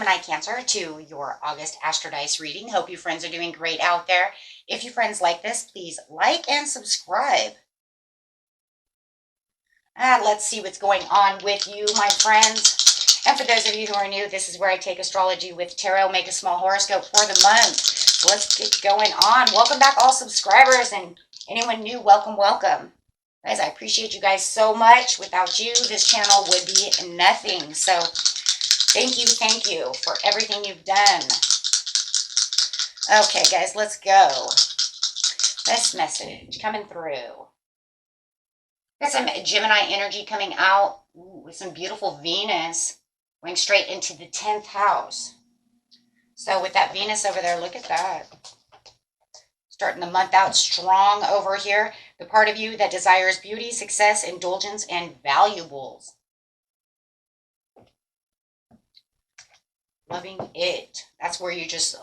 Gemini Cancer to your August Astro Dice reading. Hope you friends are doing great out there. If you friends like this, please like and subscribe. Let's see what's going on with you, my friends. And for those of you who are new, this is where I take astrology with tarot, make a small horoscope for the month. So let's get going on. Welcome back, all subscribers, and anyone new, welcome, welcome. Guys, I appreciate you guys so much. Without you, this channel would be nothing. So thank you for everything you've done. Okay, guys, let's go. This message coming through. Got some Gemini energy coming out. Ooh, with some beautiful Venus going straight into the 10th house. So with that Venus over there, look at that. Starting the month out strong over here. The part of you that desires beauty, success, indulgence, and valuables. Loving it. That's where you just,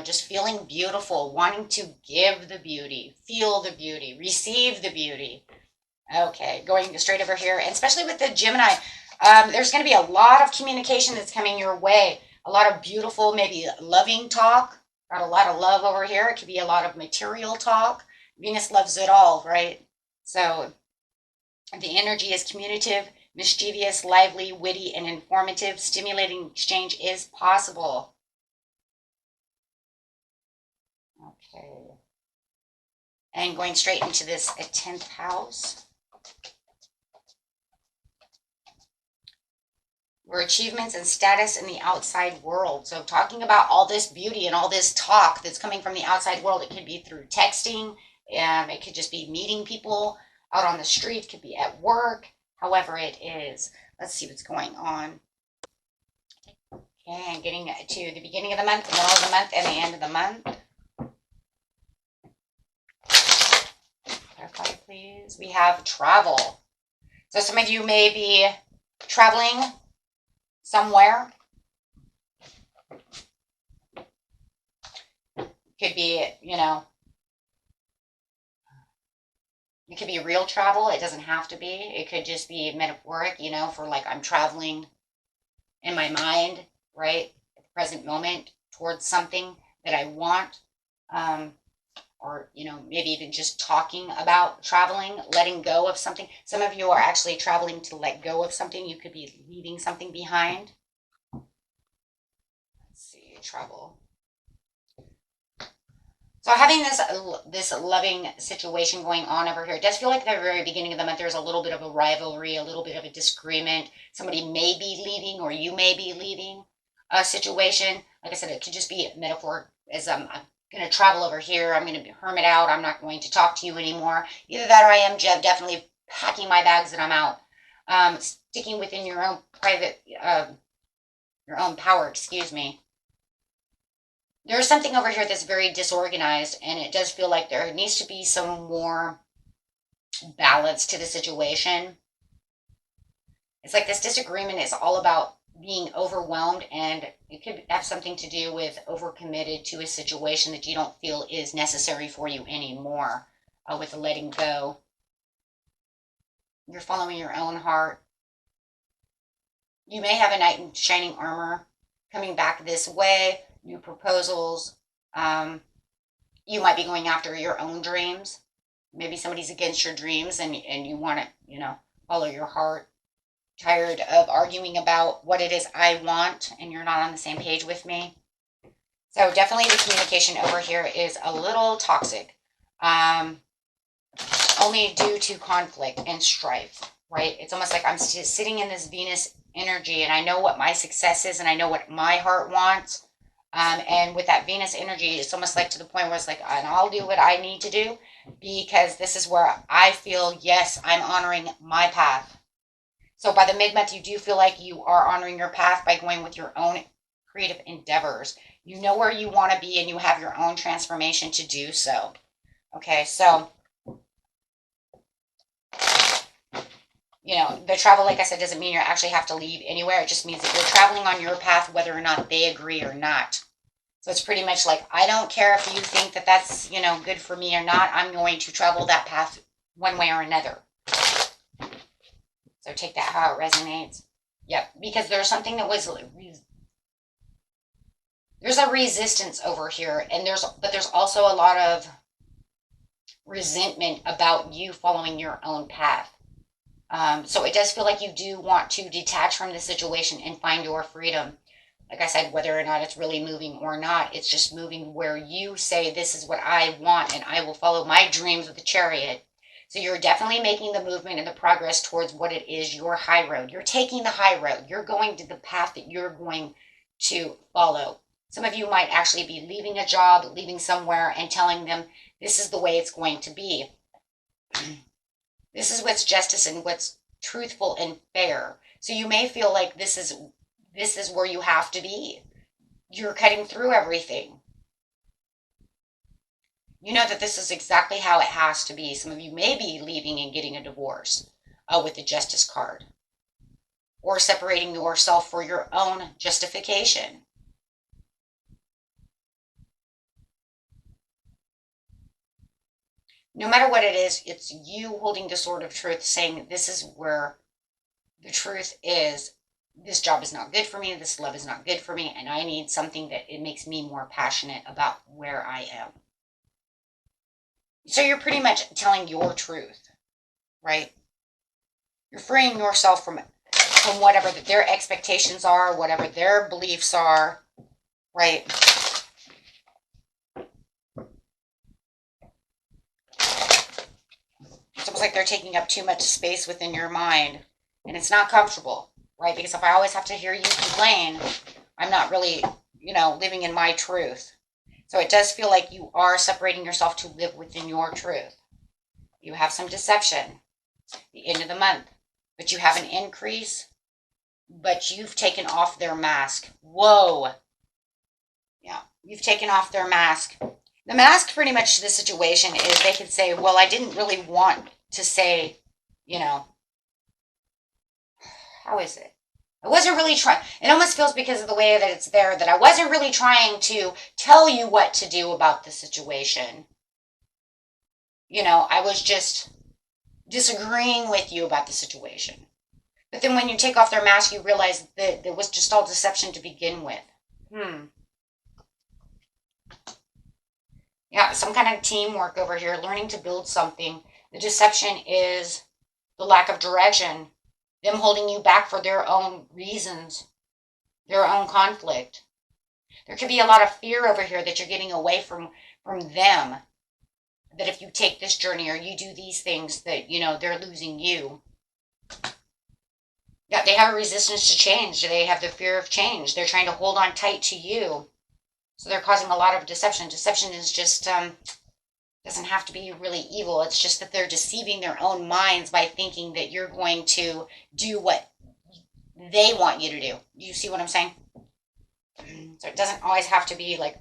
just feeling beautiful, wanting to give the beauty, feel the beauty, receive the beauty. Okay, going straight over here, and especially with the Gemini, there's going to be a lot of communication that's coming your way. A lot of beautiful, maybe loving talk. Got a lot of love over here. It could be a lot of material talk. Venus loves it all, right? So the energy is communicative, mischievous, lively, witty, and informative. Stimulating exchange is possible. Okay. And going straight into this 10th house. Where achievements and status in the outside world. So talking about all this beauty and all this talk that's coming from the outside world. It could be through texting. It could just be meeting people out on the street. It could be at work. However it is. Let's see what's going on. Okay, and getting to the beginning of the month, the middle of the month, and the end of the month. Clarify, please. We have travel. So some of you may be traveling somewhere. Could be, it could be real travel. It doesn't have to be. It could just be metaphoric, for like I'm traveling in my mind, right? At the present moment towards something that I want. Or, maybe even just talking about traveling, letting go of something. Some of you are actually traveling to let go of something. You could be leaving something behind. Let's see, travel. So having this loving situation going on over here, it does feel like at the very beginning of the month, there's a little bit of a rivalry, a little bit of a disagreement. Somebody may be leaving or you may be leaving a situation. Like I said, it could just be a metaphor as I'm going to travel over here. I'm going to hermit out. I'm not going to talk to you anymore. Either that or I am definitely packing my bags and I'm out. Sticking within your own private, your own power, excuse me. There's something over here that's very disorganized, and it does feel like there needs to be some more balance to the situation. It's like this disagreement is all about being overwhelmed, and it could have something to do with overcommitted to a situation that you don't feel is necessary for you anymore. With the letting go, you're following your own heart. You may have a knight in shining armor coming back this way. New proposals. You might be going after your own dreams. Maybe somebody's against your dreams, and you want to follow your heart. Tired of arguing about what it is I want, and you're not on the same page with me. So definitely the communication over here is a little toxic. Only due to conflict and strife, right? It's almost like I'm sitting in this Venus energy, and I know what my success is, and I know what my heart wants. And with that Venus energy, it's almost like to the point where it's like, and I'll do what I need to do because this is where I feel, yes, I'm honoring my path. So by the mid-month, you do feel like you are honoring your path by going with your own creative endeavors. You know where you want to be, and you have your own transformation to do so. Okay, so, the travel, like I said, doesn't mean you actually have to leave anywhere. It just means that you're traveling on your path, whether or not they agree or not. So it's pretty much like, I don't care if you think that that's, good for me or not. I'm going to travel that path one way or another. So take that how it resonates. Yep, because there's something that was There's a resistance over here, and there's also a lot of resentment about you following your own path. So it does feel like you do want to detach from the situation and find your freedom. Like I said, whether or not it's really moving or not, it's just moving where you say, this is what I want, and I will follow my dreams with the chariot. So you're definitely making the movement and the progress towards what it is, your high road. You're taking the high road. You're going to the path that you're going to follow. Some of you might actually be leaving a job, leaving somewhere, and telling them this is the way it's going to be. This is what's justice and what's truthful and fair. So you may feel like this is where you have to be. You're cutting through everything. You know that this is exactly how it has to be. Some of you may be leaving and getting a divorce with the justice card, or separating yourself for your own justification. No matter what it is, it's you holding the sword of truth, saying, this is where the truth is. This job is not good for me. This love is not good for me. And I need something that it makes me more passionate about where I am. So you're pretty much telling your truth, right? You're freeing yourself from whatever their expectations are, whatever their beliefs are, right? It's almost like they're taking up too much space within your mind, and it's not comfortable, right? Because if I always have to hear you complain, I'm not really, living in my truth. So it does feel like you are separating yourself to live within your truth. You have some deception, the end of the month, but you have an increase, but you've taken off their mask. Whoa. Yeah, you've taken off their mask. The mask, pretty much, to the situation is they could say, well, I didn't really want to say, how is it? I wasn't really trying. It almost feels, because of the way that it's there, that I wasn't really trying to tell you what to do about the situation. I was just disagreeing with you about the situation. But then when you take off their mask, you realize that it was just all deception to begin with. Yeah, some kind of teamwork over here, learning to build something. The deception is the lack of direction, them holding you back for their own reasons, their own conflict. There could be a lot of fear over here that you're getting away from them. That if you take this journey or you do these things, that, they're losing you. Yeah, they have a resistance to change. They have the fear of change. They're trying to hold on tight to you. So they're causing a lot of deception. Deception is just, doesn't have to be really evil. It's just that they're deceiving their own minds by thinking that you're going to do what they want you to do. You see what I'm saying? So it doesn't always have to be like,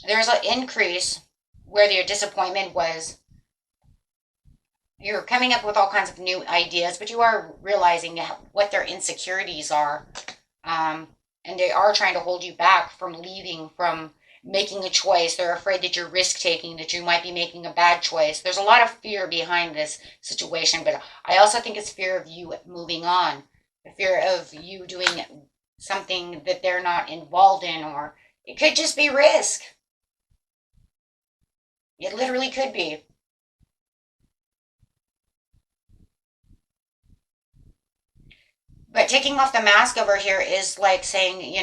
There's an increase where your disappointment was. You're coming up with all kinds of new ideas, but you are realizing what their insecurities are. And they are trying to hold you back from leaving, from making a choice. They're afraid that you're risk-taking, that you might be making a bad choice. There's a lot of fear behind this situation, but I also think it's fear of you moving on, the fear of you doing something that they're not involved in, or it could just be risk. It literally could be. But taking off the mask over here is like saying,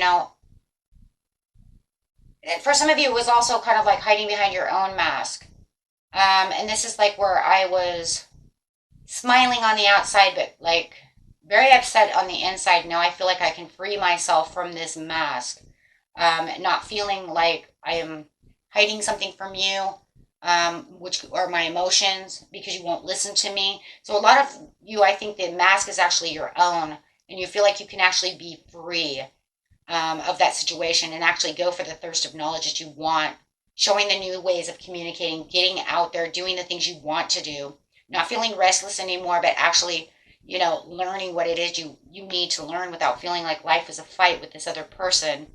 for some of you, it was also kind of like hiding behind your own mask. And this is like where I was smiling on the outside, but like very upset on the inside. Now I feel like I can free myself from this mask. Not feeling like I am hiding something from you, which are my emotions, because you won't listen to me. So a lot of you, I think the mask is actually your own, and you feel like you can actually be free of that situation and actually go for the thirst of knowledge that you want, showing the new ways of communicating, getting out there, doing the things you want to do, not feeling restless anymore, but actually, learning what it is you need to learn without feeling like life is a fight with this other person,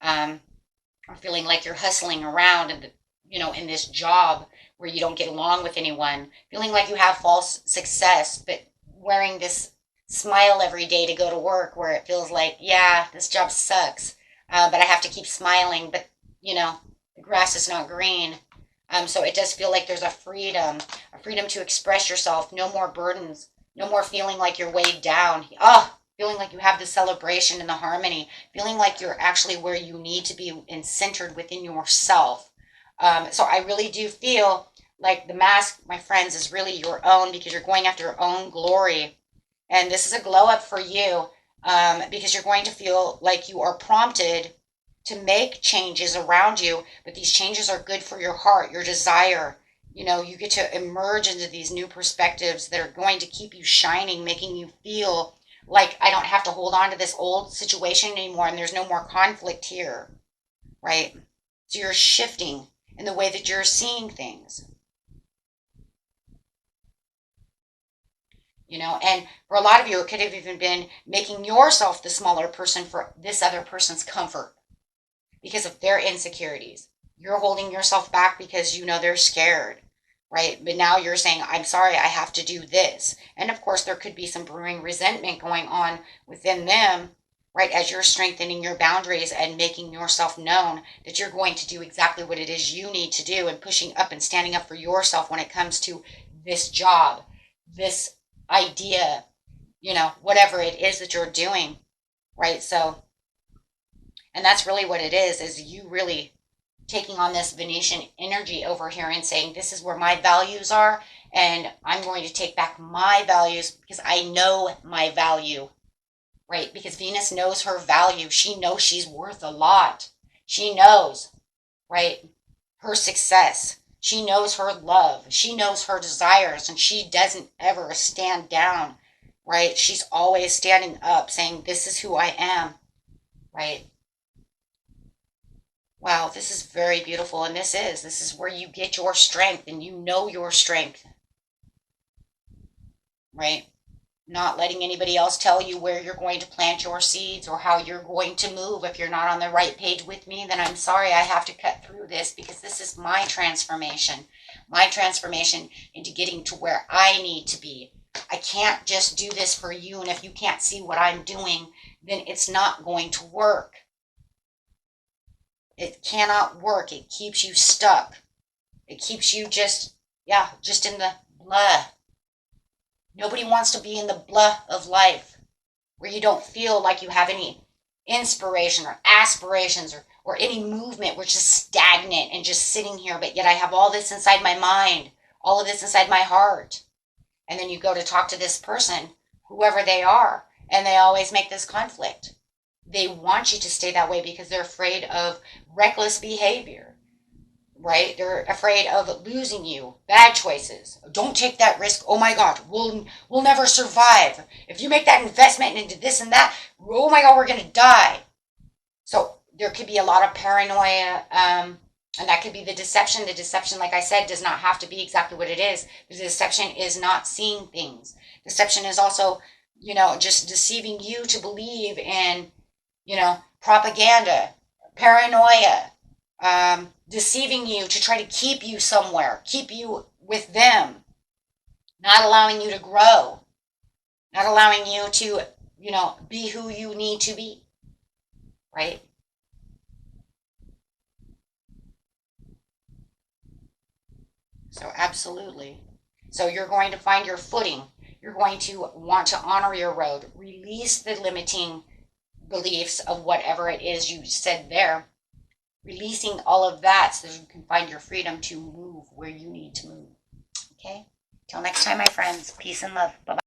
or feeling like you're hustling around and, in this job where you don't get along with anyone, feeling like you have false success, but wearing this smile every day to go to work, where it feels like, yeah, this job sucks, but I have to keep smiling, but, the grass is not green. So it does feel like there's a freedom to express yourself, no more burdens, no more feeling like you're weighed down. Oh, feeling like you have the celebration and the harmony, feeling like you're actually where you need to be and centered within yourself. So I really do feel like the mask, my friends, is really your own, because you're going after your own glory. And this is a glow up for you, because you're going to feel like you are prompted to make changes around you, but these changes are good for your heart, your desire. You get to emerge into these new perspectives that are going to keep you shining, making you feel like I don't have to hold on to this old situation anymore, and there's no more conflict here, right? So you're shifting in the way that you're seeing things. And for a lot of you, it could have even been making yourself the smaller person for this other person's comfort because of their insecurities. You're holding yourself back because they're scared, right? But now you're saying, I'm sorry, I have to do this. And of course, there could be some brewing resentment going on within them, right? As you're strengthening your boundaries and making yourself known that you're going to do exactly what it is you need to do, and pushing up and standing up for yourself when it comes to this job, this idea, whatever it is that you're doing, right? So, and that's really what it is you really taking on this Venetian energy over here and saying, this is where my values are, and I'm going to take back my values because I know my value, right? Because Venus knows her value. She knows she's worth a lot. She knows, right, her success. She knows her love. She knows her desires, and she doesn't ever stand down, right? She's always standing up saying, this is who I am, right? Wow, this is very beautiful, and this is where you get your strength, and your strength, right? Not letting anybody else tell you where you're going to plant your seeds or how you're going to move. If you're not on the right page with me, then I'm sorry, I have to cut through this, because this is my transformation into getting to where I need to be. I can't just do this for you, and if you can't see what I'm doing, then it's not going to work. It cannot work. It keeps you stuck. It keeps you just in the blah. Nobody wants to be in the blah of life, where you don't feel like you have any inspiration or aspirations or any movement. We're just stagnant and just sitting here, but yet I have all this inside my mind, all of this inside my heart. And then you go to talk to this person, whoever they are, and they always make this conflict. They want you to stay that way because they're afraid of reckless behavior, right? They're afraid of losing you, bad choices. Don't take that risk. Oh my God, we'll never survive. If you make that investment into this and that, oh my God, we're going to die. So there could be a lot of paranoia, and that could be the deception. The deception, like I said, does not have to be exactly what it is. The deception is not seeing things. Deception is also, just deceiving you to believe in, propaganda, paranoia, deceiving you to try to keep you somewhere, keep you with them, not allowing you to grow, not allowing you to, be who you need to be, right? So absolutely. So you're going to find your footing. You're going to want to honor your road, release the limiting beliefs of whatever it is you said there, releasing all of that so that you can find your freedom to move where you need to move. Okay? Till next time, my friends. Peace and love. Bye-bye.